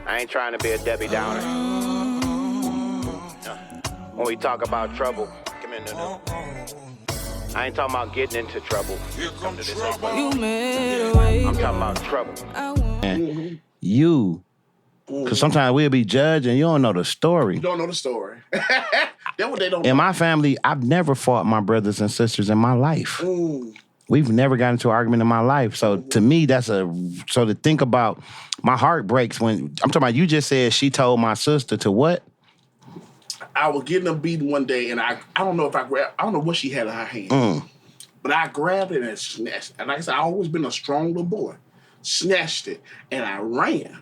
I ain't trying to be a Debbie Downer. When we talk about trouble, come in, no. I ain't talking about getting into trouble. Come to this You made a way. I'm talking about trouble. And you, because sometimes we'll be judged and you don't know the story. You don't know the story. That's what they don't know. In my family, I've never fought my brothers and sisters in my life. We've never gotten into an argument in my life. So to me, so to think about, my heart breaks when, I'm talking about, you just said she told my sister to what? I was getting her beaten one day, and I don't know if I don't know what she had in her hand. But I grabbed it and snatched it. And like I said, I've always been a strong little boy. Snatched it, and I ran.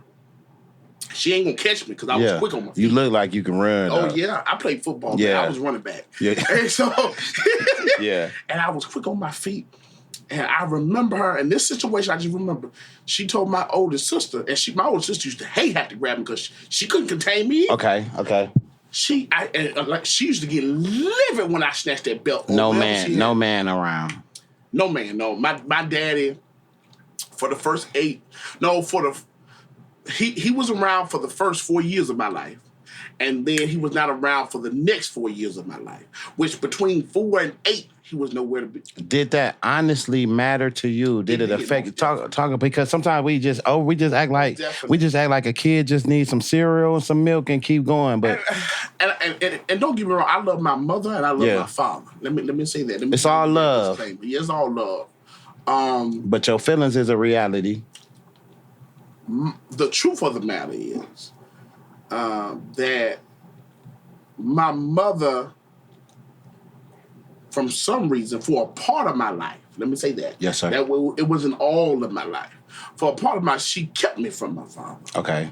She ain't gonna catch me because I was quick on my feet. You look like you can run. Oh, yeah. I played football. Yeah. Man. I was running back. Yeah. And so, Yeah. And I was quick on my feet. And I remember her, in this situation, I just remember, she told my oldest sister, and my oldest sister used to have to grab me because she couldn't contain me. Okay. She used to get livid when I snatched that belt. No man around. No man, no. My daddy, for the first he was around for the first 4 years of my life. And then he was not around for the next 4 years of my life, which between 4 and 8, he was nowhere to be. Did that honestly matter to you? Did it affect talk because sometimes we just act like a kid just needs some cereal and some milk and keep going. But and don't get me wrong, I love my mother and I love my father. Let me say that. It's all love. Yeah, it's all love. But your feelings is a reality. The truth of the matter is that my mother, from some reason, for a part of my life, let me say that. Yes, sir. That it wasn't all of my life. For a part of she kept me from my father. Okay.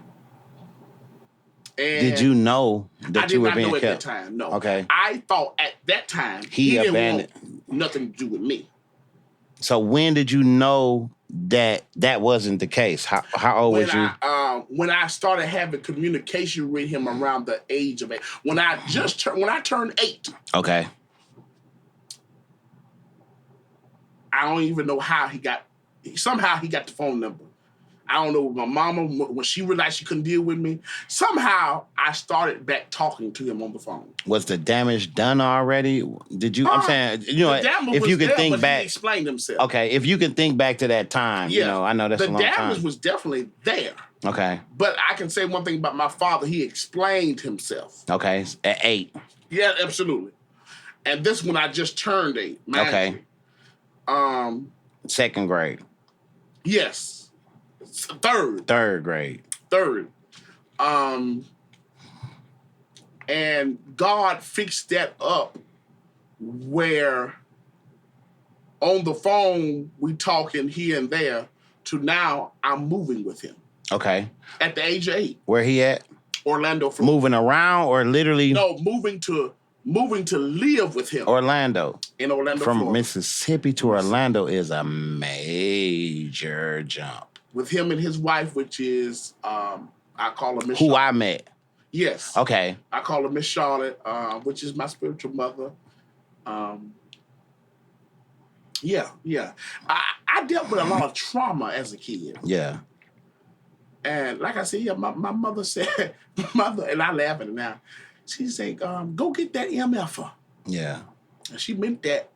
And did you know that you were being kept? I did not know at that time, no. Okay. I thought at that time he didn't want nothing to do with me. So when did you know that wasn't the case? How old was you? When I started having communication with him around the age of 8. When I turned 8. Okay. I don't even know how somehow he got the phone number. I don't know, my mama, when she realized she couldn't deal with me, somehow I started back talking to him on the phone. Was the damage done already? Did you, I'm saying, if you can think back. He explained himself. Okay, if you can think back to that time, I know that's a long time. The damage was definitely there. Okay. But I can say one thing about my father, he explained himself. Okay, at 8. Yeah, absolutely. And this when I just turned 8. Okay. Second grade. Yes. Third grade. And God fixed that up where on the phone we talking here and there to now I'm moving with him. Okay. At the age of 8. Where he at? Orlando, Florida. Moving around or literally? No, moving to live with him. Orlando. In Orlando, From Florida. Mississippi to Orlando is a major jump. With him and his wife, which is, I call her Miss Who Charlotte. I met. Yes. Okay. I call her Miss Charlotte, which is my spiritual mother. Yeah. I dealt with a lot of trauma as a kid. Yeah. And like I said, my mother said, and I laugh at it now, she said, go get that MFer. Yeah. And she meant that,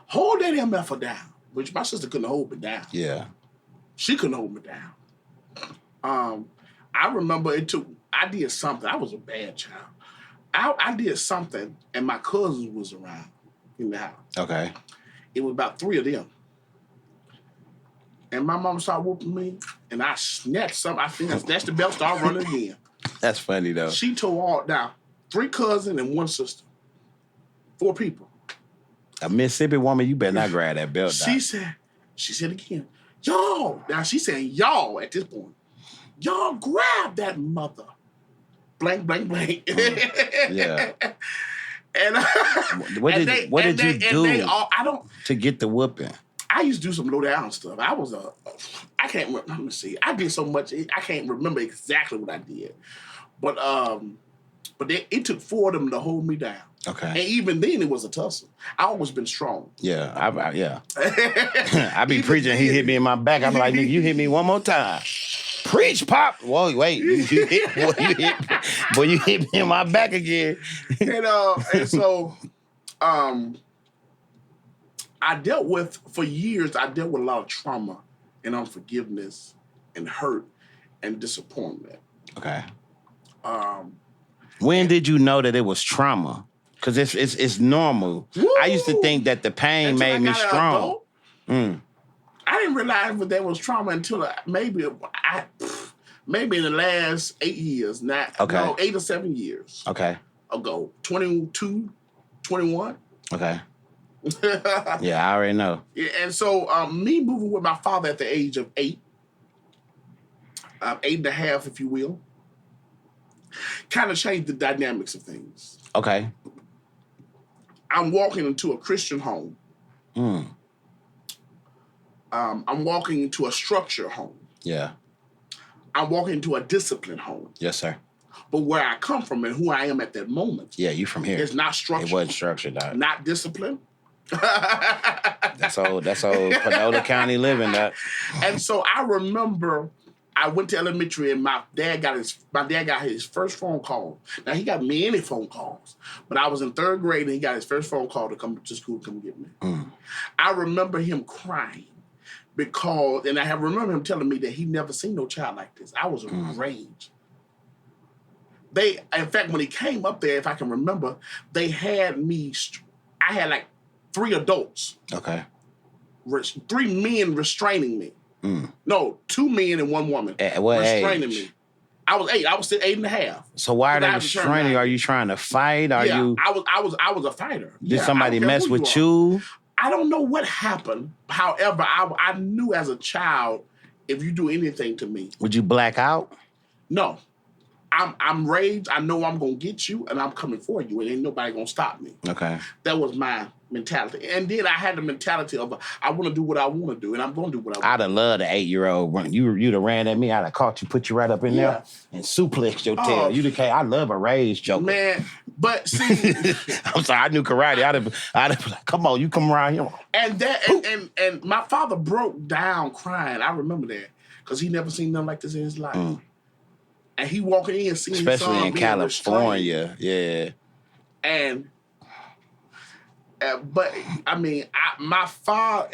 hold that MFer down, which my sister couldn't hold me down. Yeah. She couldn't hold me down. I remember I did something. I was a bad child. I did something, and my cousins was around in the house. Okay. It was about 3 of them. And my mom started whooping me, and I snatched something. I think I snatched the belt, started running again. That's funny, though. She told all down 3 cousins and 1 sister. 4 people. A Mississippi woman, you better not grab that belt. She said again, y'all. Now she's saying y'all at this point. Y'all grab that mother. Blank, blank, blank. Yeah. And what did you do to get the whooping? I used to do some low down stuff. I can't remember. Let me see. I did so much. I can't remember exactly what I did. But it took 4 of them to hold me down. Okay. And even then, it was a tussle. I always been strong. Yeah, I be preaching. He hit me in my back. I'm like, nigga, you hit me one more time. Preach, Pop. Whoa, wait. You hit me in my back again. And so for years, I dealt with a lot of trauma and unforgiveness and hurt and disappointment. Okay. When did you know that it was trauma? Because it's normal. Woo! I used to think that the pain made me strong. I didn't realize that was trauma until maybe in the last 8 years. 8 or 7 years. Okay. Ago. 22, 21. Okay. Yeah, I already know. Yeah, and so me moving with my father at the age of 8, 8.5, if you will, kind of changed the dynamics of things. Okay. I'm walking into a Christian home. I'm walking into a structured home. Yeah. I'm walking into a disciplined home. Yes, sir. But where I come from and who I am at that moment. Yeah, you from here. It's not structured. It wasn't structured, dog. Not disciplined. That's old Panola County living, that. And so I remember I went to elementary and my dad got his first phone call. Now he got many phone calls, but I was in 3rd grade and he got his first phone call to come to school, come get me. I remember him crying and I remember him telling me that he never seen no child like this. I was enraged. In fact, when he came up there, if I can remember, they had I had like 3 adults. Okay. 3 men restraining me. No, 2 men and 1 woman. At what restraining age? me. I was 8. I was still 8.5. So why are they restraining you? Are you trying to fight? I was a fighter. Did somebody mess with you? I don't know what happened. However, I knew as a child, if you do anything to me. Would you black out? No. I'm raged. I know I'm going to get you, and I'm coming for you, and ain't nobody going to stop me. Okay. That was my mentality. And then I had the mentality of, I want to do what I want to do, and I'm going to do what I want to do. I'd have loved the 8-year-old. You'd have ran at me. I'd have caught you, put you right up in there, and suplexed your tail. You'd have came. I love a rage joker. Man, but see. I'm sorry, I knew karate. I'd have been like, come on, you come around here. And my father broke down crying. I remember that, because he never seen nothing like this in his life. And he walking in seeing his son especially in California, yeah. And but I mean, my father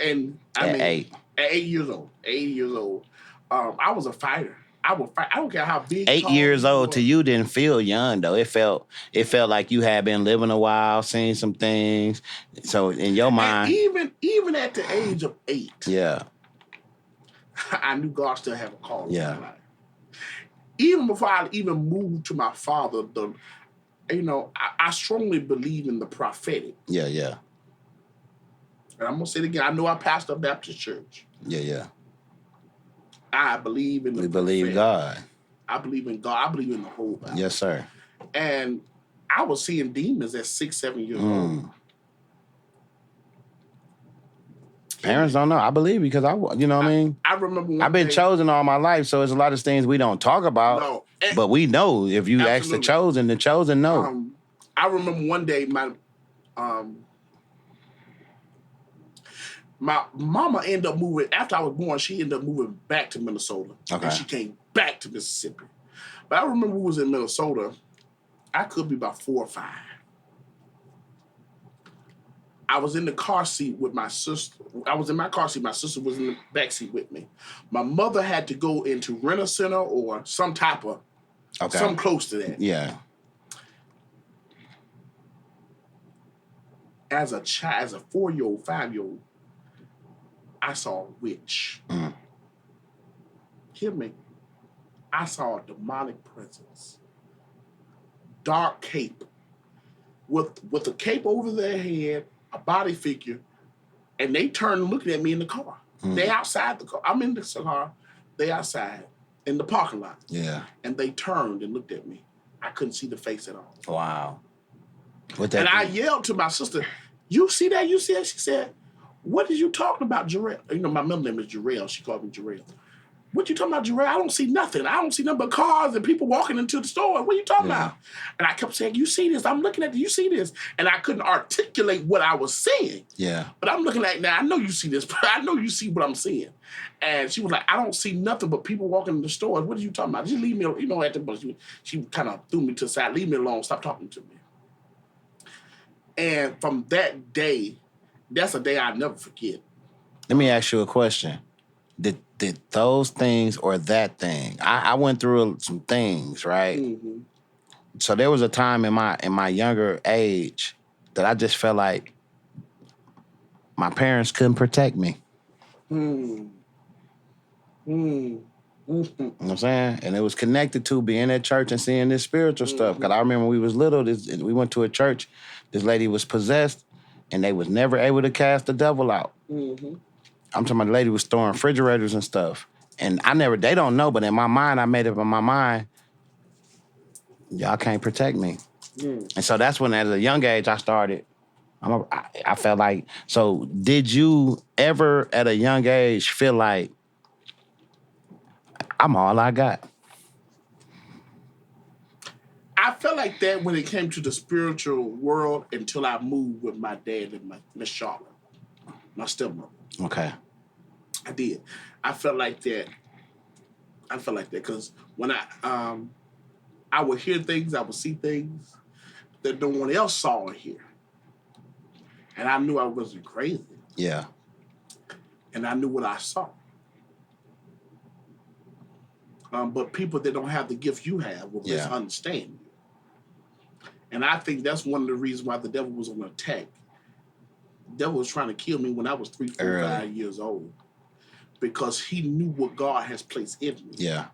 at 8 years old, I was a fighter. I would fight. I don't care how big. 8 years old to you didn't feel young though. It felt like you had been living a while, seen some things. So in your mind, and even at the age of 8, yeah, I knew God still had a call in yeah. my life. Even before I even moved to my father, I strongly believe in the prophetic. Yeah, yeah. And I'm going to say it again. I know I pastor a Baptist church. Yeah, yeah. I believe in the prophetic. Believe God. I believe in God. I believe in the whole Bible. Yes, sir. And I was seeing demons at 6, 7 years old. Parents don't know. I believe because you know what I mean? I remember I've been chosen all my life, so there's a lot of things we don't talk about. No. But we know. If you ask the chosen know. I remember one day my mama ended up moving, after I was born, she ended up moving back to Minnesota. Okay. And she came back to Mississippi. But I remember we was in Minnesota. I could be about 4 or 5. I was in the car seat with my sister. I was in my car seat. My sister was in the back seat with me. My mother had to go into Rent-A-Center or some type of, something close to that. Yeah. As a child, as a 4-year-old, 5-year-old, I saw a witch. Hear me. I saw a demonic presence. Dark cape. With a cape over their head, a body figure, and they turned looking at me in the car. They outside the car. I'm in the car. They outside in the parking lot. Yeah. And they turned and looked at me. I couldn't see the face at all. Wow. I yelled to my sister, "You see that? You see that?" She said, "What are you talking about, Jarrell?" You know, my middle name is Jarrell. She called me Jarrell. What you talking about, Jarrell? I don't see nothing. I don't see nothing but cars and people walking into the store. What are you talking about? And I kept saying, you see this? I'm looking at you see this? And I couldn't articulate what I was seeing. Yeah. But I'm looking at now, I know you see this, but I know you see what I'm seeing. And she was like, I don't see nothing but people walking in the stores. What are you talking about? Just leave me alone. You know, at the bus, she kind of threw me to the side. Leave me alone. Stop talking to me. And from that day, that's a day I'll never forget. Let me ask you a question. Did those things or that thing? I went through some things, right? Mm-hmm. So there was a time in my younger age that I just felt like my parents couldn't protect me. Mm. Mm. Mm-hmm. You know what I'm saying? And it was connected to being at church and seeing this spiritual stuff. Because I remember when we was little, we went to a church, this lady was possessed, and they was never able to cast the devil out. Mm-hmm. I'm talking about the lady was storing refrigerators and stuff. And they don't know, but in my mind, I made up in my mind, y'all can't protect me. Mm. And so that's when at a young age I started. I felt like, so did you ever at a young age feel like I'm all I got? I felt like that when it came to the spiritual world until I moved with my dad and Miss Charlotte, my stepmother. Okay. I did. I felt like that because when I would hear things, I would see things that no one else saw or hear. And I knew I wasn't crazy. Yeah. And I knew what I saw. But people that don't have the gift you have will misunderstand you. And I think that's one of the reasons why the devil was on attack. The devil was trying to kill me when I was 3, 4, 5 years old. Because he knew what God has placed in me. Yeah.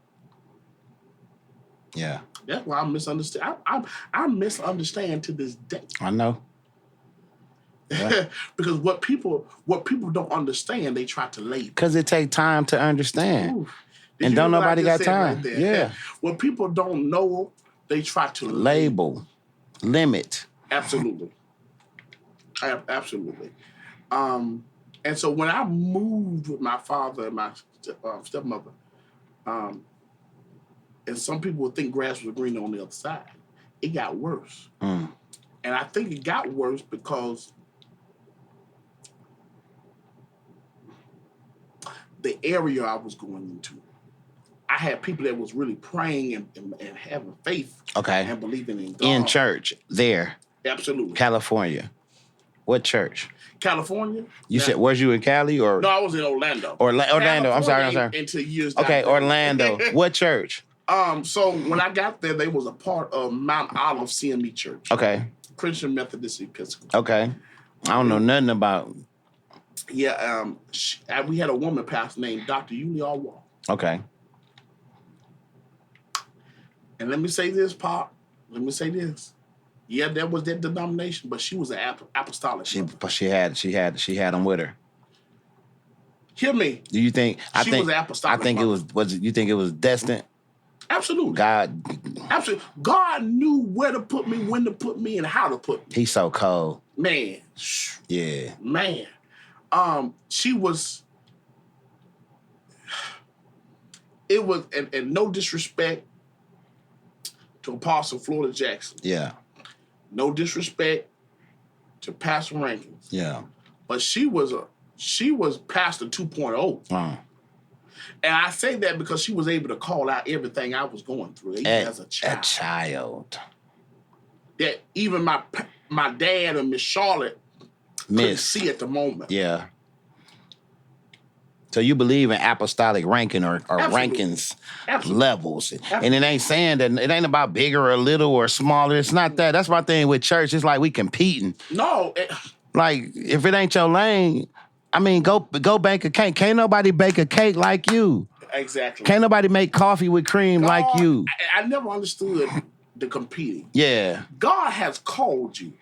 Yeah. That's why I misunderstand. I misunderstand to this day. I know. Yeah. Because what people don't understand, they try to label. Because it takes time to understand. And don't nobody got time. Right yeah. What people don't know, they try to label. Limit. Absolutely. Absolutely. And so when I moved with my father and my stepmother, and some people would think grass was green on the other side, it got worse. Mm. And I think it got worse because the area I was going into, I had people that was really praying and having faith and believing in God. In church, there. Absolutely. California. What church? California. You said, where's you in Cali or? No, I was in Orlando. Orlando. I'm sorry. Until years. Okay, Orlando. What church? So when I got there, they was a part of Mount Olive CME Church. Okay. Christian Methodist Episcopal. Okay. I don't know nothing about. Yeah. We had a woman pastor named Dr. Yuli Alwal. Okay. And let me say this, Pop. Let me say this. Yeah, that was that denomination, but she was an apostolic. But she had them with her. Hear me. Do you think? She was an apostolic. I think you think it was destined? Absolutely. God. Absolutely. God knew where to put me, when to put me, and how to put me. He's so cold. Man. Yeah. Man. She was. It was, and no disrespect to Apostle Florida Jackson. Yeah. No disrespect to Pastor Rankins. Yeah. But she was Pastor 2.0. And I say that because she was able to call out everything I was going through as a child. A child. That even my dad and Miss Charlotte couldn't see at the moment. Yeah. So you believe in apostolic ranking or rankings levels. Absolutely. And it ain't saying that it ain't about bigger or little or smaller. It's not that. That's my thing with church. It's like we competing. No. Like, if it ain't your lane, I mean, go bake a cake. Can't nobody bake a cake like you. Exactly. Can't nobody make coffee with cream like you. I never understood the competing. Yeah. God has called you.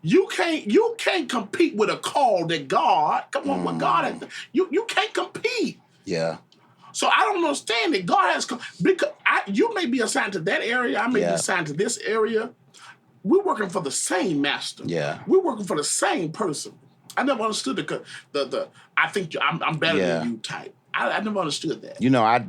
You can't compete with a call that God. Come on, what God has. You can't compete. Yeah. So I don't understand that God has because you may be assigned to that area. I may be assigned to this area. We're working for the same master. Yeah. We're working for the same person. I never understood the I think I'm better than you type. I never understood that. You know, I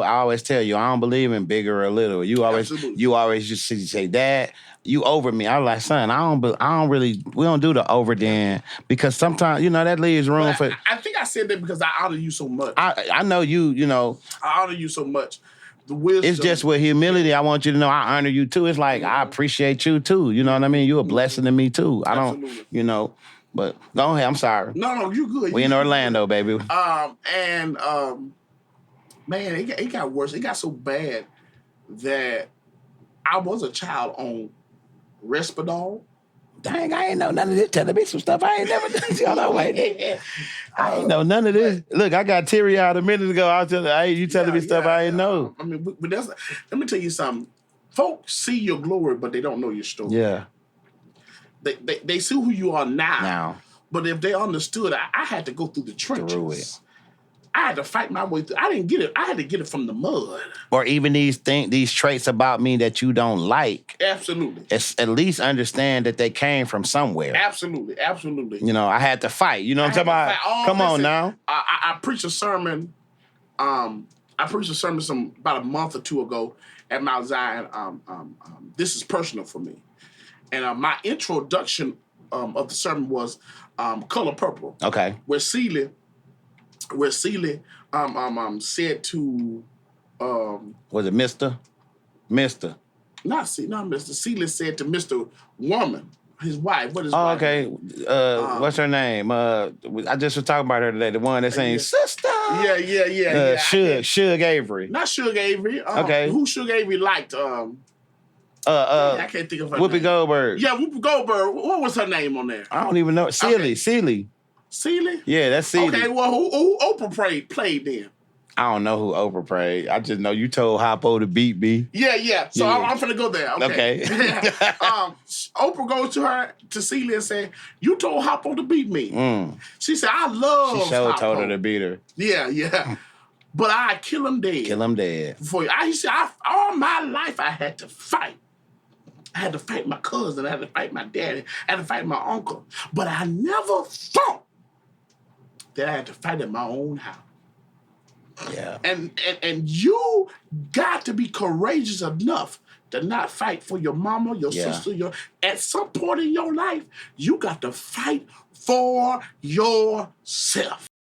always tell you, I don't believe in bigger or little. You always just say, Dad, you over me. I was like, son, we don't do the over then because sometimes, that leaves room for. I think I said that because I honor you so much. I know you know. I honor you so much. The wisdom. It's just with humility. I want you to know I honor you too. It's like I appreciate you too. You know what I mean? You're a blessing to me too. I don't, but go ahead. I'm sorry. No, you good. We in Orlando, baby. Man, it got worse. It got so bad that I was a child on Respital. Dang, I ain't know none of this. Telling me some stuff I ain't never done. I ain't know none of this. Look, I got teary-eyed a minute ago. I was telling you telling me stuff I ain't know. I mean, but let me tell you something. Folks see your glory, but they don't know your story. Yeah. They see who you are now. But if they understood, I had to go through the trenches. I had to fight my way through. I didn't get it. I had to get it from the mud. Or even these traits about me that you don't like. Absolutely. At least understand that they came from somewhere. Absolutely. I had to fight. You know what I'm talking about? Come on now. I preached a sermon. About a month or two ago at Mount Zion. This is personal for me, and my introduction of the sermon was Color Purple. Okay. Where Celie said to was it Mr.? Not Mr. Celie said to Mr. Woman, his wife. What is wife? Okay. What's her name? I just was talking about her today. The one that sings Sister. Yeah. Suge Avery. Not Suge Avery. Okay. Who Suge Avery liked? I can't think of her Whoopi name. Goldberg. Yeah, Whoopi Goldberg. What was her name on there? I don't even know. Celie. Celie? Yeah, that's Celie. Okay, well, who Oprah played then? I don't know who Oprah played. I just know you told Hoppo to beat me. Yeah. So I'm finna go there. Okay. Oprah goes to Celie and say, "You told Hoppo to beat me." She said, "I love Hoppo." She sure told her to beat her. Yeah. But I kill him dead. Before you. He said, all my life I had to fight. I had to fight my cousin. I had to fight my daddy. I had to fight my uncle. But I never thought that I had to fight in my own house. Yeah. And you got to be courageous enough to not fight for your mama, your sister, at some point in your life, you got to fight for yourself.